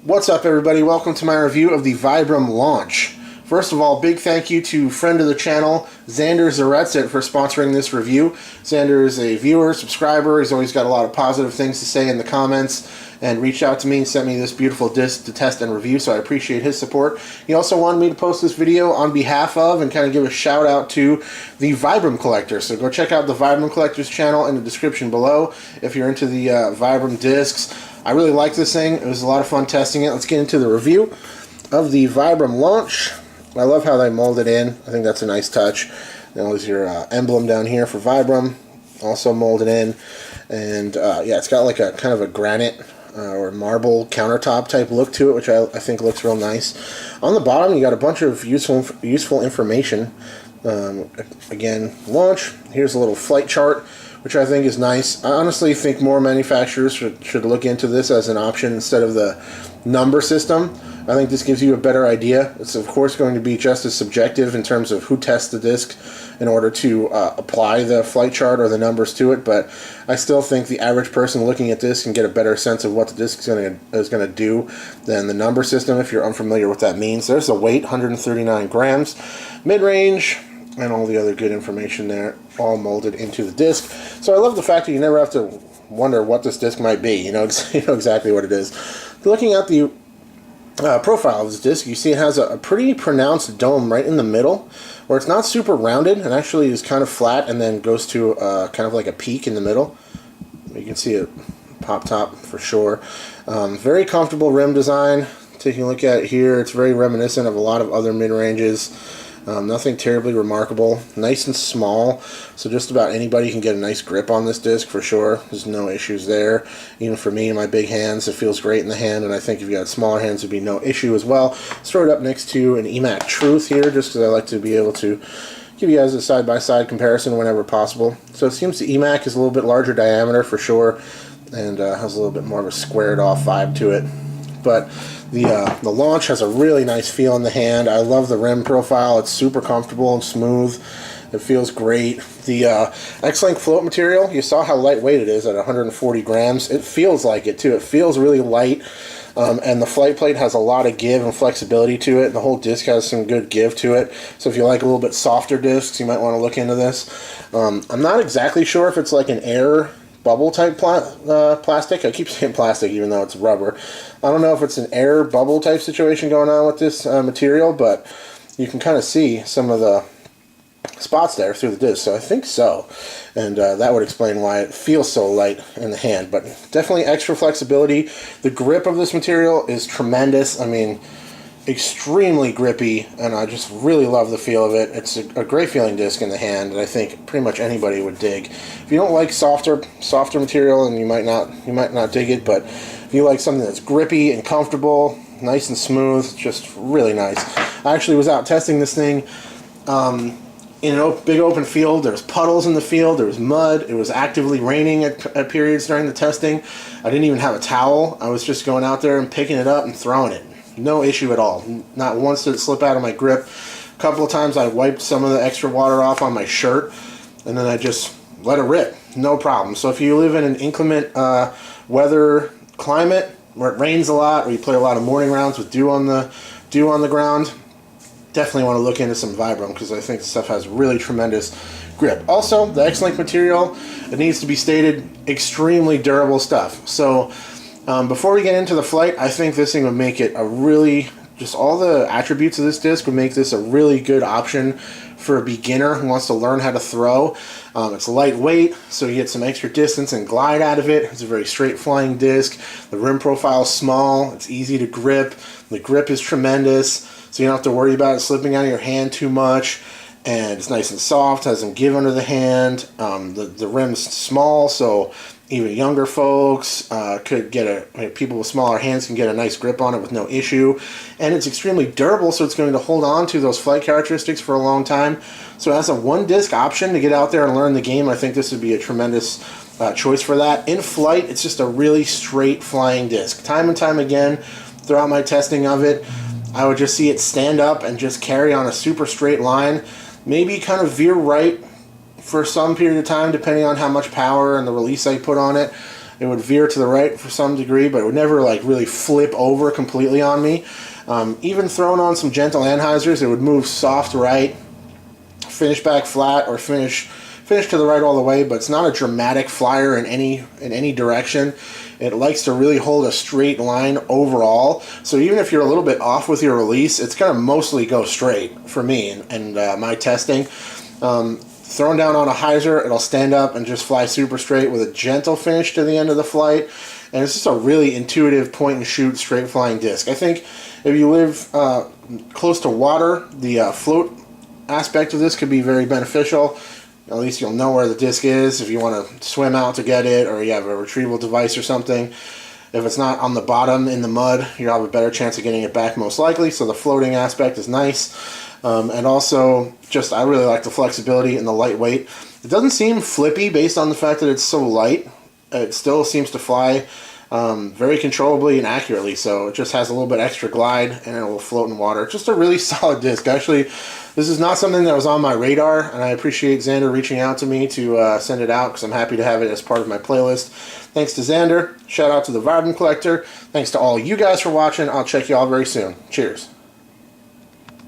What's up, everybody? Welcome to my review of the Vibram launch. First of all, big thank you to friend of the channel, Xander Zaretsit, for sponsoring this review. Xander is a viewer, subscriber. He's always got a lot of positive things to say in the comments and reached out to me and sent me this beautiful disc to test and review, so I appreciate his support. He also wanted me to post this video on behalf of and kind of give a shout out to the Vibram Collector. So go check out the Vibram Collector's channel in the description below if you're into the Vibram discs. I really like this thing. It was a lot of fun testing it. Let's get into the review of the Vibram launch. I love how they mold it in. I think that's a nice touch. There's your emblem down here for Vibram, also molded in. And yeah, it's got like a kind of a granite or marble countertop type look to it, which I think looks real nice. On the bottom, you got a bunch of useful information. Again, launch. Here's a little flight chart, which I think is nice. I honestly think more manufacturers should look into this as an option instead of the number system. I think this gives you a better idea. It's of course going to be just as subjective in terms of who tests the disc in order to apply the flight chart or the numbers to it, but I still think the average person looking at this can get a better sense of what the disc is going to do than the number system if you're unfamiliar with what that means. There's the weight, 139 grams, mid-range, and all the other good information there, all molded into the disc. So I love the fact that you never have to wonder what this disc might be. You know exactly what it is. Looking at the profile of this disc, you see it has a pretty pronounced dome right in the middle, where it's not super rounded and actually is kind of flat and then goes to kind of like a peak in the middle. You can see it pop top for sure. Very comfortable rim design. Taking a look at it here, it's very reminiscent of a lot of other mid-ranges. Nothing terribly remarkable. Nice and small, so just about anybody can get a nice grip on this disc for sure. There's no issues there. Even for me and my big hands, it feels great in the hand, and I think if you had smaller hands, it would be no issue as well. Let's throw it up next to an EMAC Truth here, just because I like to be able to give you guys a side-by-side comparison whenever possible. So it seems the EMAC is a little bit larger diameter for sure, and has a little bit more of a squared-off vibe to it. But the launch has a really nice feel in the hand. I love the rim profile. It's super comfortable and smooth. It feels great. The X-Link float material, you saw how lightweight it is at 140 grams. It feels like it too. It feels really light. And the flight plate has a lot of give and flexibility to it. The whole disc has some good give to it. So if you like a little bit softer discs, you might want to look into this. I'm not exactly sure if it's like an air bubble type plastic. I keep saying plastic even though it's rubber. I don't know if it's an air bubble type situation going on with this material, but you can kind of see some of the spots there through the disc, so I think so. And that would explain why it feels so light in the hand, but definitely extra flexibility. The grip of this material is tremendous. I mean, extremely grippy, and I just really love the feel of it. It's a great feeling disc in the hand, and I think pretty much anybody would dig. If you don't like softer material, and you might not dig it, but if you like something that's grippy and comfortable, nice and smooth, just really nice. I actually was out testing this thing in a big open field. There was puddles in the field, there was mud, it was actively raining at periods during the testing. I didn't even have a towel. I was just going out there and picking it up and throwing it. No issue at all. Not once did it slip out of my grip. A couple of times I wiped some of the extra water off on my shirt, and then I just let it rip. No problem. So if you live in an inclement weather climate where it rains a lot, or you play a lot of morning rounds with dew on the ground, definitely want to look into some Vibram, because I think this stuff has really tremendous grip. Also, the X-Link material, it needs to be stated, extremely durable stuff. So before we get into the flight, I think this thing would make it a really, just all the attributes of this disc would make this a really good option for a beginner who wants to learn how to throw. It's lightweight, so you get some extra distance and glide out of it. It's a very straight flying disc. The rim profile is small. It's easy to grip. The grip is tremendous, so you don't have to worry about it slipping out of your hand too much. And it's nice and soft, has some give under the hand. The rim's small, so even younger folks could get people with smaller hands can get a nice grip on it with no issue. And it's extremely durable, so it's going to hold on to those flight characteristics for a long time. So as a one-disc option to get out there and learn the game, I think this would be a tremendous choice for that. In flight, it's just a really straight flying disc. Time and time again, throughout my testing of it, I would just see it stand up and just carry on a super straight line. Maybe kind of veer right for some period of time, depending on how much power and the release I put on it. It would veer to the right for some degree, but it would never like really flip over completely on me. Even throwing on some gentle anhydrous, it would move soft right, finish back flat, or finish to the right all the way, but it's not a dramatic flyer in any direction. It likes to really hold a straight line overall, so even if you're a little bit off with your release, it's going to mostly go straight for me and my testing. Thrown down on a hyzer, it'll stand up and just fly super straight with a gentle finish to the end of the flight, and it's just a really intuitive point and shoot straight flying disc. I think if you live close to water, the float aspect of this could be very beneficial. At least you'll know where the disc is if you want to swim out to get it, or you have a retrieval device or something. If it's not on the bottom in the mud, you'll have a better chance of getting it back most likely, so the floating aspect is nice. And also, just I really like the flexibility and the lightweight. It doesn't seem flippy based on the fact that it's so light. It still seems to fly very controllably and accurately, so it just has a little bit extra glide and it will float in water. Just a really solid disc. Actually, this is not something that was on my radar, and I appreciate Xander reaching out to me to send it out, because I'm happy to have it as part of my playlist. Thanks to Xander. Shout out to the Vibram Collector. Thanks to all you guys for watching. I'll check you all very soon. Cheers.